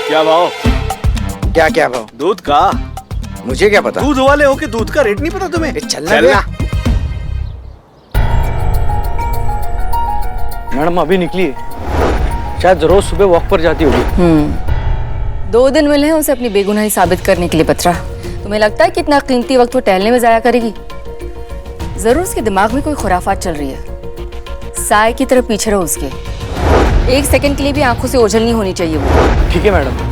क्या भाव? क्या क्या भाव? दूध का? मुझे क्या पता? दूध वाले हो के दूध का रेट नहीं पता तुम्हें? चलना बे। मैडम अभी निकली है, शायद रोज सुबह वॉक पर जाती होगी। 2 दिन मिले हैं उसे अपनी बेगुनाही साबित करने के लिए। पत्रा, तुम्हें लगता है कि इतना कीमती वक्त वो टहलने में जाया करेगी? जरूर उसके दिमाग में कोई खुराफात चल रही है। साय की तरफ पीछे रहो उसके। 1 सेकंड के लिए भी आंखों से ओझल नहीं होनी चाहिए वो। ठीक है मैडम।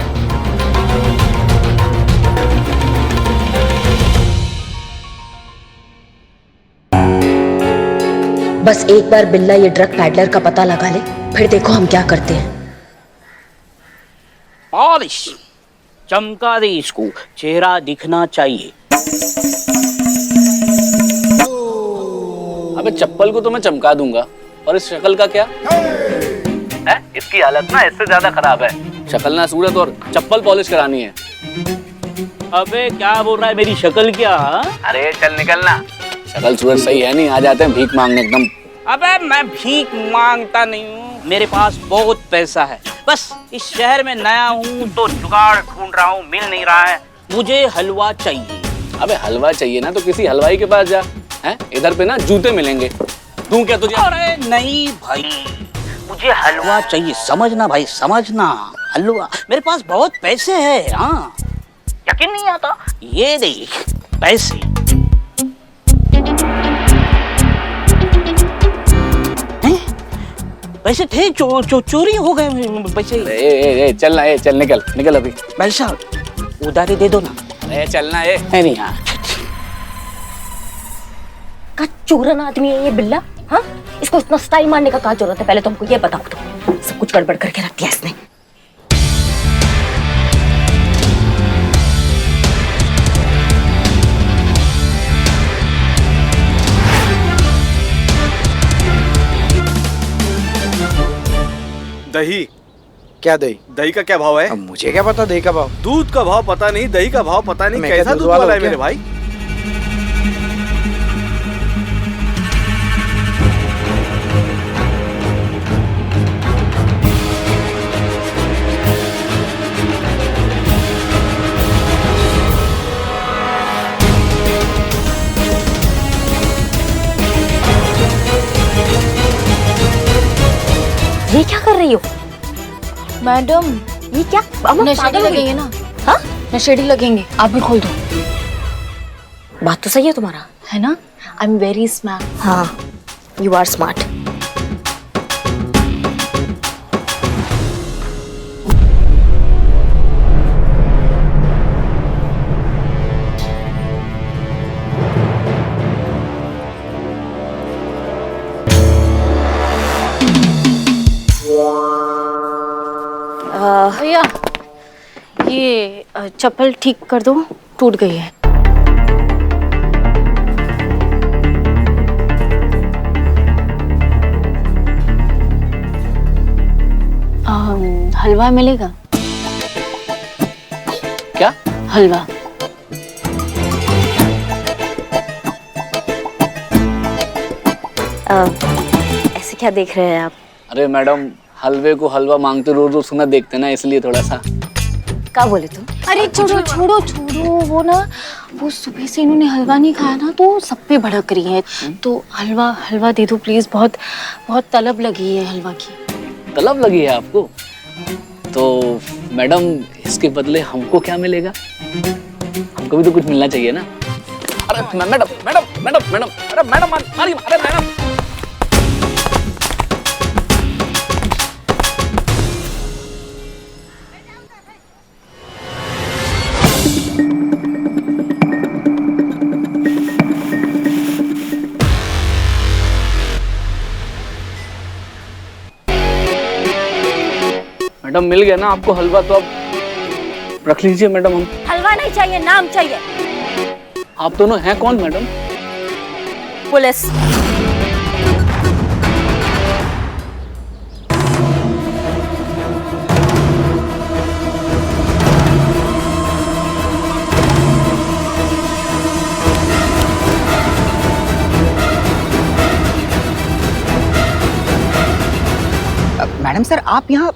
बस एक बार बिल्ला ये ड्रग पैडलर का पता लगा ले, फिर देखो हम क्या करते हैं। पॉलिश चमका दे इसको, चेहरा दिखना चाहिए। अबे चप्पल को तो मैं चमका दूंगा, और इस शक्ल का क्या है? इसकी हालत ना इससे ज्यादा खराब है। शक्ल ना सूरत और चप्पल पॉलिश करानी है। अबे क्या बोल रहा है, मेरी शक्ल क्या? अरे चल निकलना। शक्ल सूरत सही है नहीं, आ जाते हैं भीख मांगने एकदम। अबे मैं भीख मांगता नहीं हूँ, मेरे पास बहुत पैसा है। बस इस शहर में नया हूँ तो जुगाड़ ढूंढ रहा हूँ, मिल नहीं रहा है। मुझे हलवा चाहिए। अबे हलवा चाहिए ना तो किसी हलवाई के पास जा, हैं? इधर पे ना जूते मिलेंगे। दूं क्या तुझे? अरे नहीं भाई, मुझे हलवा चाहिए, समझना भाई, समझना। हलवा, मेरे पास बहुत पैसे हैं। हाँ, यकीन नहीं आता? ये देख पैसे। पैसे थे, चोरी हो गए पैसे। चल निकल अभी। भाई साहब उधारी दे दो ना। चलना नहीं हाँ। का चूरन आदमी है ये बिल्ला। हाँ, इसको इतना स्टाइल मारने का क्या जरूरत है? पहले तो हमको ये बताओ, तो सब कुछ गड़बड़ करके रख दिया इसने। दही। क्या दही? दही का क्या भाव है? अब मुझे क्या पता दही का भाव? दूध का भाव पता नहीं, दही का भाव पता नहीं। मैं कैसा क्या दूध दूध वाला वाला है हूँ मेरे क्या? भाई? ये क्या कर रही हो मैडम, ये क्या? नशेड़ी लगेंगे ना? हाँ, नशेड़ी लगेंगे। आप भी खोल दो। बात तो सही है तुम्हारा, है ना? I am very smart. हाँ, यू आर स्मार्ट। भैया, ये चप्पल ठीक कर दो, टूट गई है। हलवा मिलेगा? क्या हलवा? ऐसे क्या देख रहे हैं आप? अरे मैडम, हलवे को हलवा मांगते रोज रोज सुना देखते ना, इसलिए थोड़ा सा। क्या बोले तुम? अरे छोड़ो, वो ना, वो सुबह से इन्होंने हलवा नहीं खाया ना, तो सब पे भड़क रही है। तो हलवा दे दो प्लीज, बहुत बहुत तलब लगी है हलवा की। तलब लगी है आपको? तो मैडम इसके बदले हमको क्या मिलेगा? हमको भी तो कुछ मिलना चाहिए ना। अरे मैडम मारिए, अरे मैडम। मैडम मिल गया ना आपको हलवा, तो अब रख लीजिए मैडम। हम हलवा नहीं चाहिए, नाम चाहिए। आप दोनों हैं कौन मैडम? पुलिस। मैडम सर, आप यहाँ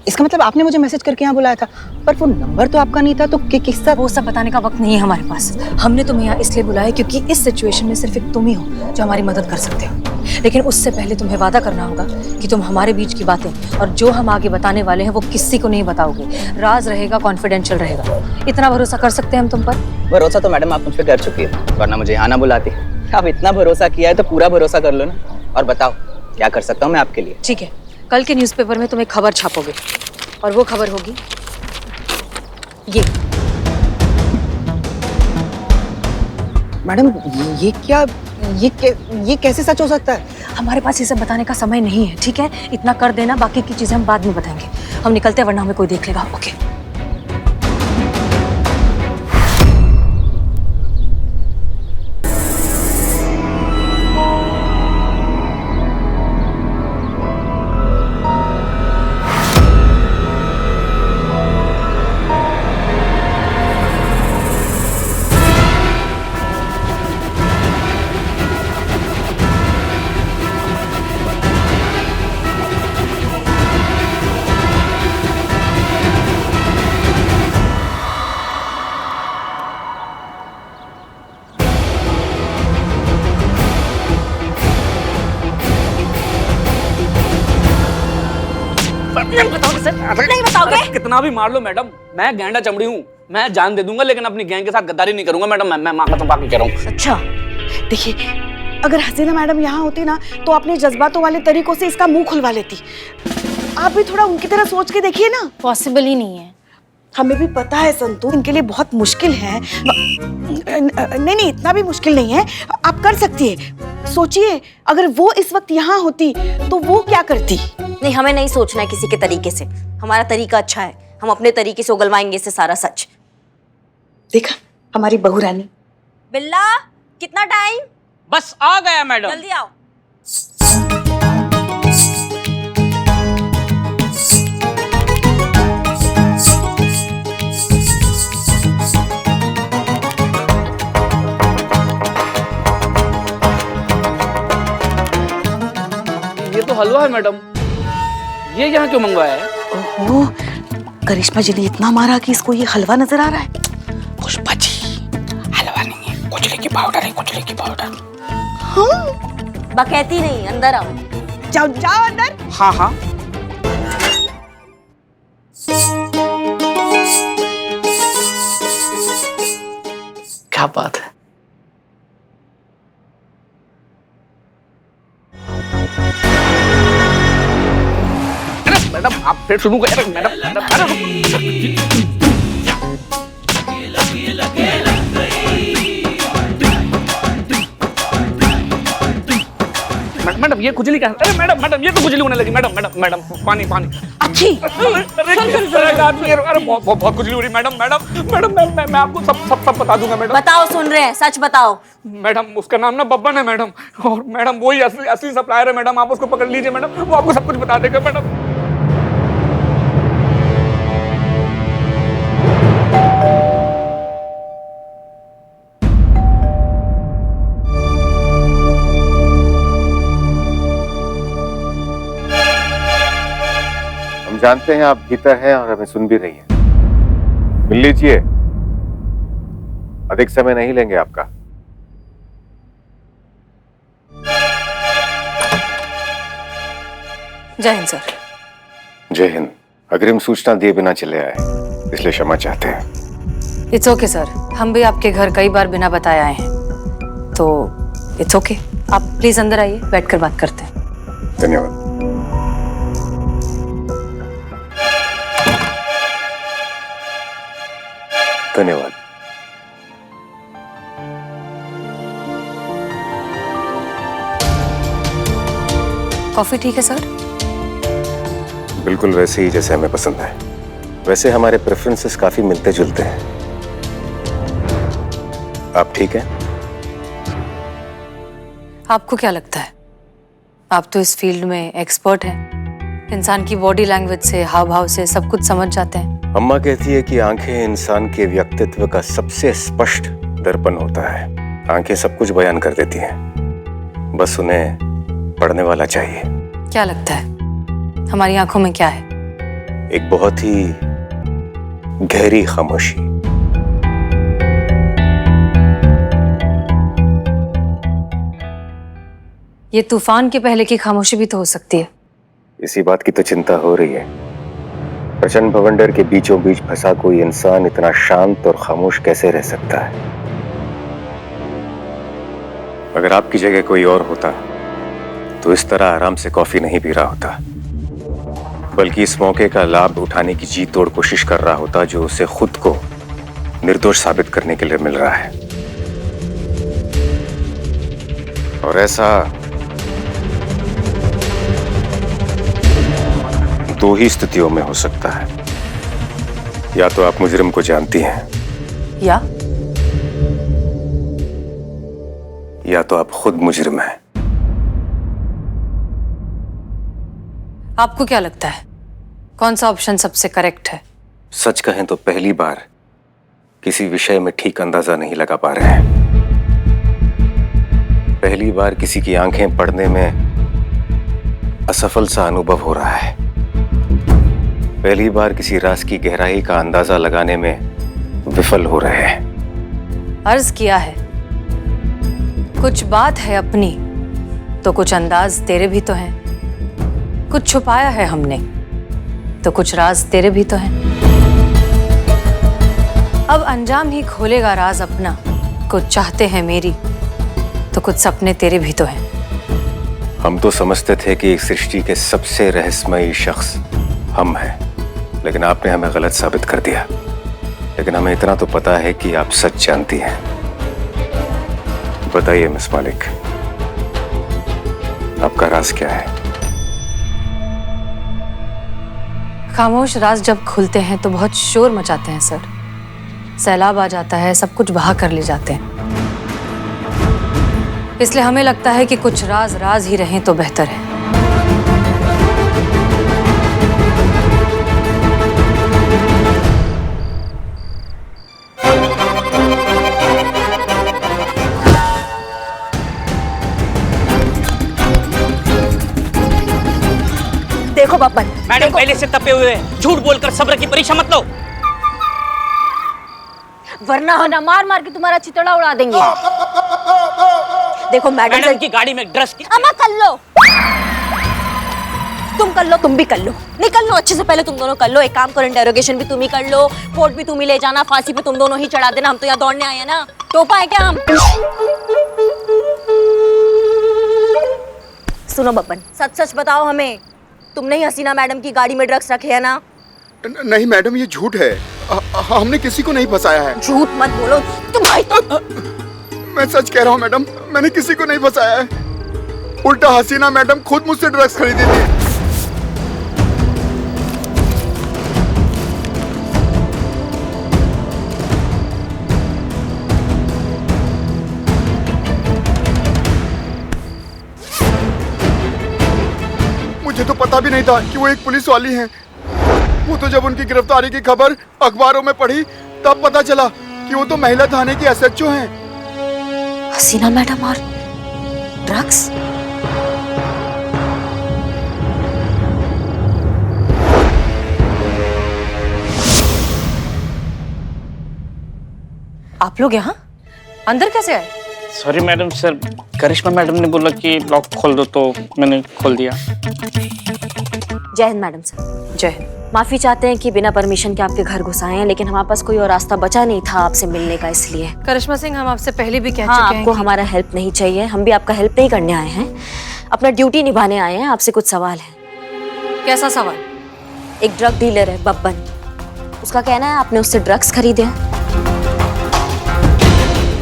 इसका मतलब आपने मुझे मैसेज करके यहाँ बुलाया था, पर वो नंबर तो आपका नहीं था, तो किसका? वो सब बताने का वक्त नहीं है हमारे पास। हमने तुम्हें यहाँ इसलिए बुलाया क्योंकि इस सिचुएशन में सिर्फ एक तुम ही हो जो हमारी मदद कर सकते हो। लेकिन उससे पहले तुम्हें वादा करना होगा कि तुम हमारे बीच की बातें और जो हम आगे बताने वाले हैं वो किसी को नहीं बताओगे। राज रहेगा, कॉन्फिडेंशियल रहेगा। इतना भरोसा कर सकते हैं हम तुम पर? भरोसा तो मैडम आप मुझ पर कर चुकी है, वरना मुझे यहाँ ना बुलाती। अब इतना भरोसा किया है तो पूरा भरोसा कर लो ना। और बताओ क्या कर सकता हूँ मैं आपके लिए? ठीक है, कल के न्यूज़पेपर में तुम एक खबर छापोगे और वो खबर होगी ये। मैडम ये कैसे सच हो सकता है? हमारे पास ये सब बताने का समय नहीं है, ठीक है? इतना कर देना, बाकी की चीजें हम बाद में बताएंगे। हम निकलते हैं वरना हमें कोई देख लेगा। ओके? नहीं बताओगे सर? नहीं बताओगे? कितना भी मार लो मैडम, मैं गैंडा चमड़ी हूँ, मैं जान दे दूंगा, लेकिन अपनी गैंग के साथ गद्दारी नहीं करूंगा मैडम। मैं माँ कसम पाके कह रहा हूँ। अच्छा देखिए, अगर हसीना मैडम यहाँ होती ना तो अपने जज्बातों वाले तरीकों से इसका मुंह खुलवा लेती। आप भी थोड़ा उनकी तरह सोच के देखिए ना। पॉसिबल ही नहीं है। हमें भी पता है संतू, इनके लिए बहुत मुश्किल है। नहीं, इतना भी मुश्किल नहीं है, आप कर सकती है। सोचिए, अगर वो इस वक्त यहाँ होती तो वो क्या करती? नहीं, हमें नहीं सोचना है किसी के तरीके से। हमारा तरीका अच्छा है, हम अपने तरीके से उगलवाएंगे इससे सारा सच। देखा हमारी बहू रानी। बिल्ला, कितना टाइम? बस आ गया मैडम। जल्दी आओ। ये तो हलवा है मैडम, ये यहाँ क्यों मंगवाया है? ओहो, करिश्मा जी ने इतना मारा कि इसको ये हलवा नजर आ रहा है। पुष्पा जी, हलवा नहीं है, कुचले की पाउडर है, कुचले की पाउडर। बकैती नहीं, अंदर आओ। जाओ जाओ अंदर। हाँ हाँ। क्या बात है। मैडम आप फिर शुरू करें। मैडम मैडम ये खुजली क्या? अरे मैडम ये तो खुजली होने लगी। मैडम पानी। अच्छी अरे बहुत खुजली हो रही मैडम। मैं आपको सब बता दूंगा मैडम। बताओ, सुन रहे हैं, सच बताओ। मैडम उसका नाम ना बब्बन है मैडम, और मैडम वही असली सप्लायर है मैडम। आप उसको पकड़ लीजिए मैडम, वो आपको सब कुछ बता देगा मैडम। हम जानते हैं आप भीतर हैं और हमें सुन भी रही हैं। मिल लीजिए, अधिक समय नहीं लेंगे आपका। जय हिंद सर। जय हिंद। अग्रिम सूचना दिए बिना चले आए, इसलिए क्षमा चाहते हैं। इट्स ओके सर, हम भी आपके घर कई बार बिना बताए आए हैं, तो इट्स ओके। आप प्लीज अंदर आइए, बैठकर बात करते हैं। धन्यवाद। धन्यवाद। कॉफी ठीक है सर? बिल्कुल वैसे ही जैसे हमें पसंद है। वैसे हमारे प्रेफरेंसेस काफी मिलते जुलते हैं। आप ठीक हैं? आपको क्या लगता है? आप तो इस फील्ड में एक्सपर्ट हैं। इंसान की बॉडी लैंग्वेज से, हाव भाव से सब कुछ समझ जाते हैं। अम्मा कहती है कि आंखें इंसान के व्यक्तित्व का सबसे स्पष्ट दर्पण होता है। आंखें सब कुछ बयान कर देती हैं, बस उन्हें पढ़ने वाला चाहिए। क्या लगता है हमारी आंखों में क्या है? एक बहुत ही गहरी खामोशी। ये तूफान के पहले की खामोशी भी तो हो सकती है। इसी बात की तो चिंता हो रही है। प्रचंड भवंडर के बीचों बीच फंसा कोई इंसान इतना शांत और खामोश कैसे रह सकता है? अगर आपकी जगह कोई और होता तो इस तरह आराम से कॉफी नहीं पी रहा होता, बल्कि इस मौके का लाभ उठाने की जी तोड़ कोशिश कर रहा होता जो उसे खुद को निर्दोष साबित करने के लिए मिल रहा है। और ऐसा दो ही स्थितियों में हो सकता है। या तो आप मुजरिम को जानती हैं, या तो आप खुद मुजरिम हैं। आपको क्या लगता है कौन सा ऑप्शन सबसे करेक्ट है? सच कहें तो पहली बार किसी विषय में ठीक अंदाजा नहीं लगा पा रहे हैं। पहली बार किसी की आंखें पढ़ने में असफल सा अनुभव हो रहा है। पहली बार किसी राज की गहराई का अंदाजा लगाने में विफल हो रहे हैं। अर्ज किया है, कुछ बात है अपनी तो कुछ अंदाज तेरे भी तो हैं। कुछ छुपाया है हमने तो कुछ राज तेरे भी तो हैं। अब अंजाम ही खोलेगा राज अपना। कुछ चाहते हैं मेरी तो कुछ सपने तेरे भी तो हैं। हम तो समझते थे कि इस सृष्टि के सबसे रहस्यमयी शख्स हम हैं, लेकिन आपने हमें गलत साबित कर दिया। लेकिन हमें इतना तो पता है कि आप सच जानती हैं। बताइए मिस मालिक, आपका राज क्या है? खामोश राज जब खुलते हैं तो बहुत शोर मचाते हैं सर। सैलाब आ जाता है, सब कुछ बहा कर ले जाते हैं। इसलिए हमें लगता है कि कुछ राज राज ही रहें तो बेहतर है। देखो बब्बन, मैडम पहले से तपे हुए हैं, झूठ बोलकर सब्र की परीक्षा मत लो, वरना हम ना मार मार के तुम्हारा चितड़ा उड़ा देंगे। देखो मैडम की गाड़ी में ड्रग्स की। अम्मा कर लो, तुम कर लो, तुम भी कर लो, निकल लो अच्छे से। पहले तुम दोनों कर लो। एक काम करो, इंटेरोगेशन भी तुम ही कर लो, कोर्ट भी तुम ही ले जाना, फांसी पे तुम दोनों ही चढ़ा देना। हम तो यहाँ दौड़ने आए हैं ना, टोपा है क्या हम? सुनो बब्बन, सच सच बताओ हमें, तुमने ही हसीना मैडम की गाड़ी में ड्रग्स रखे है ना? नहीं मैडम, ये झूठ है। हमने किसी को नहीं फंसाया है। झूठ मत बोलो तुम भाई। मैं सच कह रहा हूँ मैडम, मैंने किसी को नहीं फंसाया है। उल्टा हसीना मैडम खुद मुझसे ड्रग्स खरीदी थी। मुझे तो पता भी नहीं था कि वो एक पुलिस वाली हैं। वो तो जब उनकी गिरफ्तारी की खबर अखबारों में पढ़ी तब पता चला कि वो तो महिला थाने की एसएचओ हैं। हसीना मैडम और ड्रग्स? आप लोग यहाँ अंदर कैसे आए? सॉरी मैडम, सर करिश्मा मैडम ने बोला कि लॉक खोल दो तो मैंने खोल दिया। जय हिंद मैडम सर। जय हिंद। माफी चाहते हैं कि बिना परमिशन के आपके घर घुस आए हैं, लेकिन हमारे पास कोई और रास्ता बचा नहीं था आपसे मिलने का, इसलिए। करिश्मा सिंह, हम आपसे पहले भी कह हाँ, चुके हैं आपको कि... हमारा हेल्प नहीं चाहिए। हम भी आपका हेल्प नहीं करने आए हैं, अपना ड्यूटी निभाने आए हैं। आपसे कुछ सवाल है। कैसा सवाल? एक ड्रग डीलर है बब्बन, उसका कहना है आपने उससे ड्रग्स खरीदे हैं।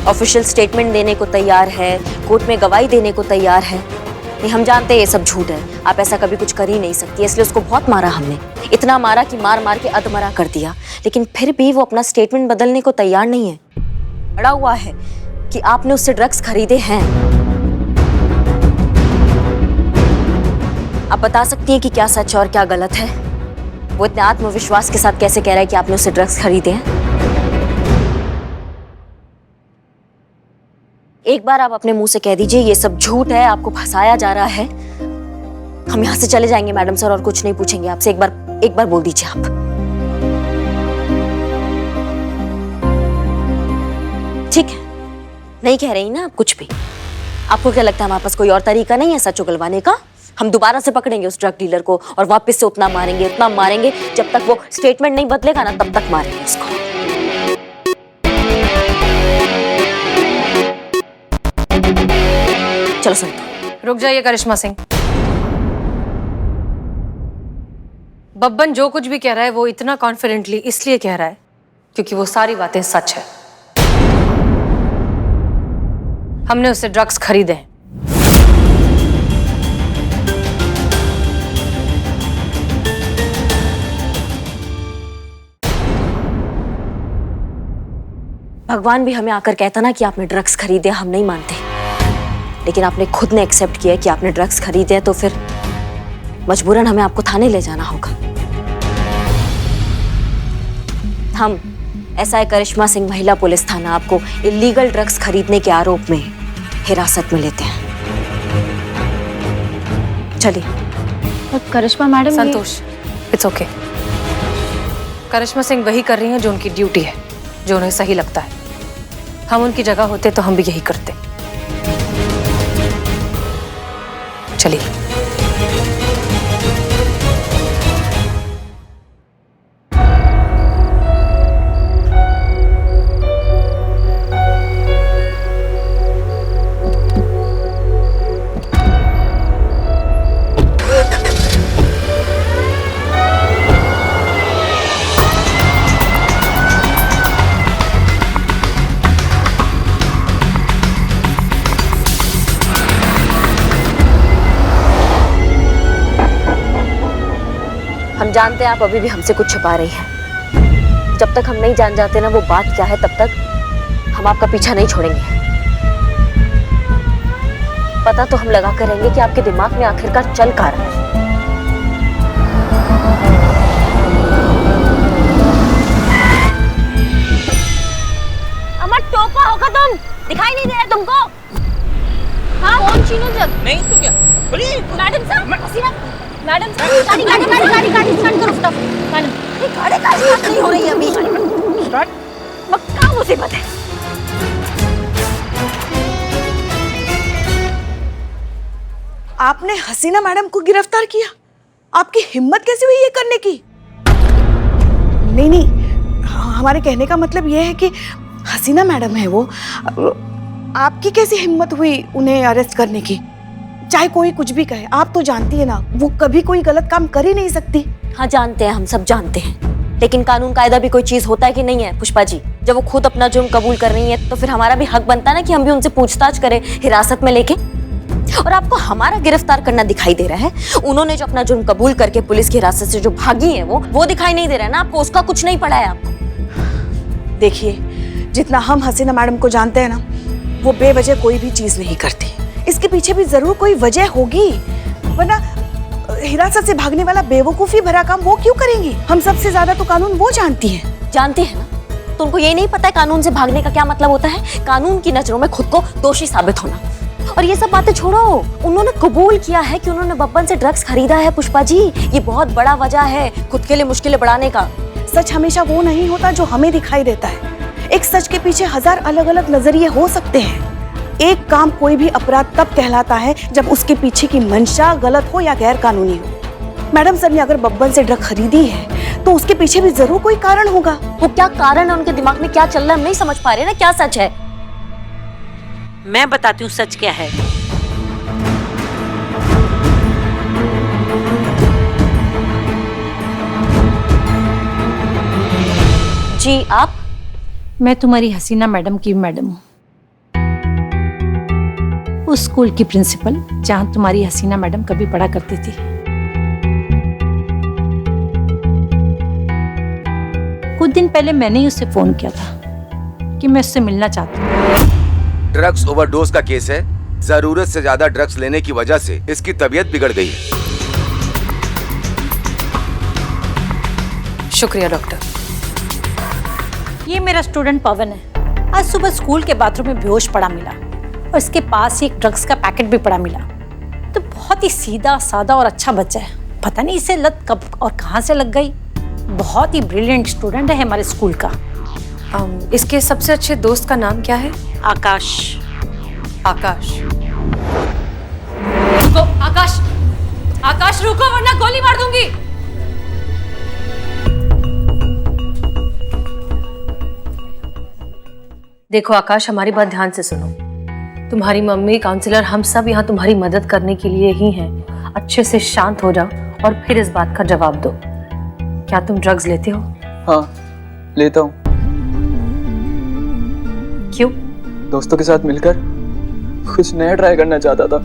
ऑफिशियल स्टेटमेंट देने को तैयार है, कोर्ट में गवाही देने को तैयार है। नहीं, हम जानते हैं ये सब झूठ है, आप ऐसा कभी कुछ कर ही नहीं सकती, इसलिए उसको बहुत मारा हमने। इतना मारा कि मार मार के अधमरा कर दिया, लेकिन फिर भी वो अपना स्टेटमेंट बदलने को तैयार नहीं है। अड़ा हुआ है कि आपने उससे ड्रग्स खरीदे हैं। आप बता सकती हैं कि क्या सच और क्या गलत है? वो इतने आत्मविश्वास के साथ कैसे कह रहा है कि आपने उससे ड्रग्स खरीदे हैं? एक बार आप अपने मुंह से कह दीजिए ये सब झूठ है, आपको फंसाया जा रहा है। हम यहाँ से चले जाएंगे मैडम सर और कुछ नहीं पूछेंगे आपसे। एक बार बोल दीजिए आप। ठीक है, नहीं कह रही ना आप कुछ भी। आपको क्या लगता है हमारे पास कोई और तरीका नहीं है सच उगलवाने का? हम दोबारा से पकड़ेंगे उस ड्रग डीलर को और वापस से उतना मारेंगे जब तक वो स्टेटमेंट नहीं बदलेगा ना, तब तक मारेंगे उसको। चलो संतू। रुक जाइए करिश्मा सिंह। बब्बन जो कुछ भी कह रहा है वो इतना कॉन्फिडेंटली इसलिए कह रहा है क्योंकि वो सारी बातें सच है। हमने उससे ड्रग्स खरीदे हैं। भगवान भी हमें आकर कहता ना कि आपने ड्रग्स खरीदे, हम नहीं मानते, लेकिन आपने खुद ने एक्सेप्ट किया कि आपने ड्रग्स खरीदे हैं, तो फिर मजबूरन हमें आपको थाने ले जाना होगा। हम एसआई करिश्मा सिंह महिला पुलिस थाना आपको इलीगल ड्रग्स खरीदने के आरोप में हिरासत में लेते हैं। चलिए। करिश्मा मैडम, संतोष, इट्स ओके। करिश्मा सिंह वही कर रही हैं जो उनकी ड्यूटी है, जो उन्हें सही लगता है। हम उनकी जगह होते तो हम भी यही करते। चलिए। हम जानते हैं आप अभी भी हमसे कुछ छुपा रही हैं। जब तक हम नहीं जान जाते ना वो बात क्या है, तब तक हम आपका पीछा नहीं छोड़ेंगे। पता तो हम लगा कर रहेंगे कि आपके दिमाग में आखिरकार चल क्या रहा है। अमर टोपा होगा तुम, दिखाई नहीं दे रहा तुमको? हाँ कौन छीनो जब? नहीं तो क्या? मैडम साहब, हसीना मैडम, गाड़ी स्टार्ट करो। स्टॉप मैडम, ये गाड़ी का स्टार्ट नहीं हो रही है अभी। स्टार्ट? क्या मुसीबत है? आपने हसीना मैडम को गिरफ्तार किया? आपकी हिम्मत कैसे हुई ये करने की? नहीं, हमारे कहने का मतलब ये है कि हसीना मैडम है वो, आपकी कैसी हिम्मत हुई उन्हें अरेस्ट करने की? चाहे कोई कुछ भी कहे, आप तो जानती है ना वो कभी कोई गलत काम कर ही नहीं सकती। हाँ जानते हैं, हम सब जानते हैं, लेकिन कानून कायदा भी कोई चीज होता है कि नहीं है पुष्पा जी? जब वो खुद अपना जुर्म कबूल कर रही है तो फिर हमारा भी हक बनता है ना कि हम भी उनसे पूछताछ करें हिरासत में लेके। और आपको हमारा गिरफ्तार करना दिखाई दे रहा है, उन्होंने जो अपना जुर्म कबूल करके पुलिस की हिरासत से जो भागी है वो दिखाई नहीं दे रहा है ना आपको? उसका कुछ नहीं पड़ा है आपको। देखिए, जितना हम हसीना मैडम को जानते हैं ना, वो बेवजह कोई भी चीज नहीं करती। इसके पीछे भी जरूर कोई वजह होगी, वरना हिरासत से भागने वाला बेवकूफी भरा काम वो क्यों करेंगी? हम सबसे ज्यादा तो कानून वो जानती हैं। जानते हैं ना, तो उनको ये नहीं पता है कानून से भागने का क्या मतलब होता है? कानून की नजरों में खुद को दोषी साबित होना। और ये सब बातें छोड़ो, उन्होंने कबूल किया है कि उन्होंने बब्बन से ड्रग्स खरीदा है पुष्पा जी। ये बहुत बड़ा वजह है खुद के लिए मुश्किलें बढ़ाने का। सच हमेशा वो नहीं होता जो हमें दिखाई देता है। एक सच के पीछे हजार अलग अलग नजरिए हो सकते हैं। एक काम कोई भी अपराध तब कहलाता है जब उसके पीछे की मंशा गलत हो या गैर कानूनी हो। मैडम सर ने अगर बब्बन से ड्रग खरीदी है तो उसके पीछे भी जरूर कोई कारण होगा। वो क्या कारण है, उनके दिमाग में क्या चल रहा है, हम नहीं समझ पा रहे ना क्या सच है। मैं बताती हूँ सच क्या है। जी आप? मैं तुम्हारी हसीना मैडम की मैडम हूँ, उस स्कूल की प्रिंसिपल जहां तुम्हारी हसीना मैडम कभी पढ़ा करती थी। कुछ दिन पहले मैंने ही उससे फोन किया था कि मैं उससे मिलना चाहती हूँ। ड्रग्स ओवरडोज का केस है। जरूरत से ज्यादा ड्रग्स लेने की वजह से इसकी तबीयत बिगड़ गई है। शुक्रिया डॉक्टर। ये मेरा स्टूडेंट पवन है। आज सुबह स्कूल के बाथरूम में बेहोश पड़ा मिला और इसके पास ही एक ड्रग्स का पैकेट भी पड़ा मिला। तो बहुत ही सीधा सादा और अच्छा बच्चा है। पता नहीं इसे लत कब और कहाँ से लग गई। बहुत ही ब्रिलियंट स्टूडेंट है हमारे स्कूल का। इसके सबसे अच्छे दोस्त का नाम क्या है? आकाश। आकाश। रुको आकाश, आकाश रुको वरना गोली मार दूंगी। देखो आकाश, हमारी बात ध्यान से सुनो। तुम्हारी मम्मी, काउंसलर, हम सब यहाँ तुम्हारी मदद करने के लिए ही हैं। अच्छे से शांत हो जाओ और फिर इस बात का जवाब दो। क्या तुम ड्रग्स लेते हो? हाँ, लेता हूँ। क्यों? दोस्तों के साथ मिलकर कुछ नया ट्राई करना चाहता था,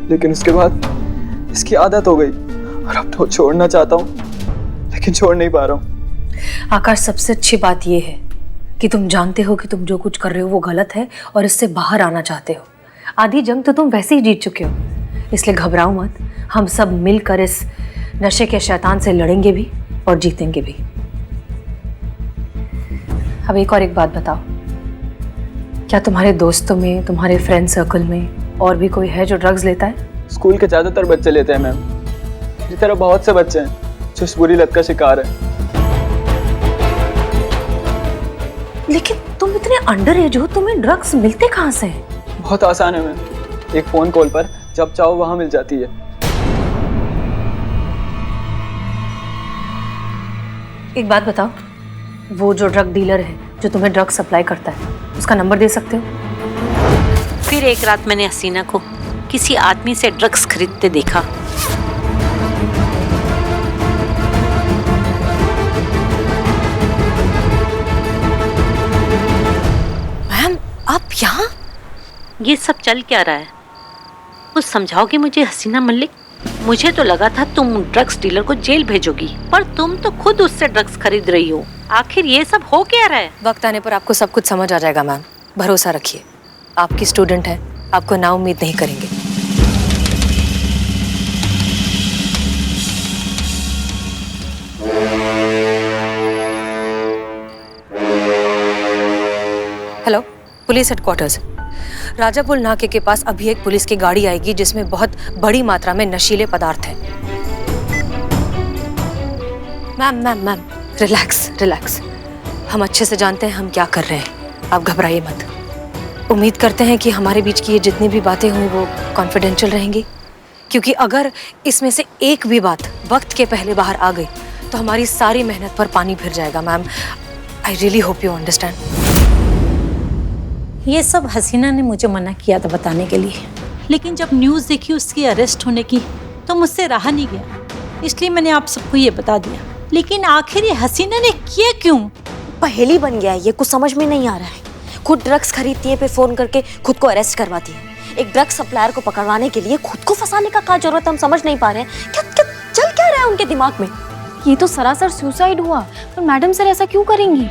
लेकिन उसके बाद इसकी आदत हो गई और अब तो छोड़ना चाहता हूँ, लेकिन छोड़ नहीं पा रहा हूँ। आकाश, सबसे अच्छी बात यह है कि तुम जानते हो कि तुम जो कुछ कर रहे हो वो गलत है और इससे बाहर आना चाहते हो। आधी जंग तो तुम वैसे ही जीत चुके हो, इसलिए घबराओ मत। हम सब मिलकर इस नशे के शैतान से लड़ेंगे भी और जीतेंगे भी। अब एक बात बताओ, क्या तुम्हारे दोस्तों में, तुम्हारे फ्रेंड सर्कल में और भी कोई है जो ड्रग्स लेता है? स्कूल के ज्यादातर बच्चे लेते हैं मैम। इसी तरह बहुत से बच्चे हैं जो इस बुरी लत का शिकार है। लेकिन तुम इतने अंडर एज हो, तुम्हें ड्रग्स मिलते कहाँ से? बहुत आसान है मैम, एक फोन कॉल पर जब चाहो वहां मिल जाती है। एक बात बताओ, वो जो ड्रग डीलर है जो तुम्हें ड्रग सप्लाई करता है, उसका नंबर दे सकते हो? फिर एक रात मैंने हसीना को किसी आदमी से ड्रग्स खरीदते देखा। मैम, आप यहाँ? ये सब चल क्या रहा है? कुछ समझाओगे मुझे हसीना मलिक? मुझे तो लगा था तुम ड्रग्स डीलर को जेल भेजोगी, पर तुम तो खुद उससे ड्रग्स खरीद रही हो। आखिर ये सब हो क्या रहा है? वक्त आने पर आपको सब कुछ समझ आ जाएगा मैम, भरोसा रखिए। आपकी स्टूडेंट है, आपको ना उम्मीद नहीं करेंगे। Hello, police headquarters. राजापुल नाके के पास अभी एक पुलिस की गाड़ी आएगी जिसमें बहुत बड़ी मात्रा में नशीले पदार्थ हैं। Ma'am, relax. हम अच्छे से जानते हैं हम क्या कर रहे हैं, आप घबराइए मत। उम्मीद करते हैं कि हमारे बीच की ये जितनी भी बातें हुई वो कॉन्फिडेंशियल रहेंगी, क्योंकि अगर इसमें से एक भी बात वक्त के पहले बाहर आ गई तो हमारी सारी मेहनत पर पानी फिर जाएगा। Ma'am, I really hope you understand. ये सब हसीना ने मुझे मना किया था बताने के लिए, लेकिन जब न्यूज़ देखी उसकी अरेस्ट होने की तो मुझसे रहा नहीं गया, इसलिए मैंने आप सबको ये बता दिया। लेकिन आखिर ये हसीना ने किया क्यों? पहेली बन गया है ये, कुछ समझ में नहीं आ रहा है। खुद ड्रग्स खरीदती है, फिर फोन करके खुद को अरेस्ट करवाती है। एक ड्रग्स सप्लायर को पकड़वाने के लिए खुद को फंसाने का क्या जरूरत है, हम समझ नहीं पा रहे हैं। क्या चल क्या रहा है उनके दिमाग में? ये तो सरासर सुसाइड हुआ, पर मैडम सर ऐसा क्यों करेंगी?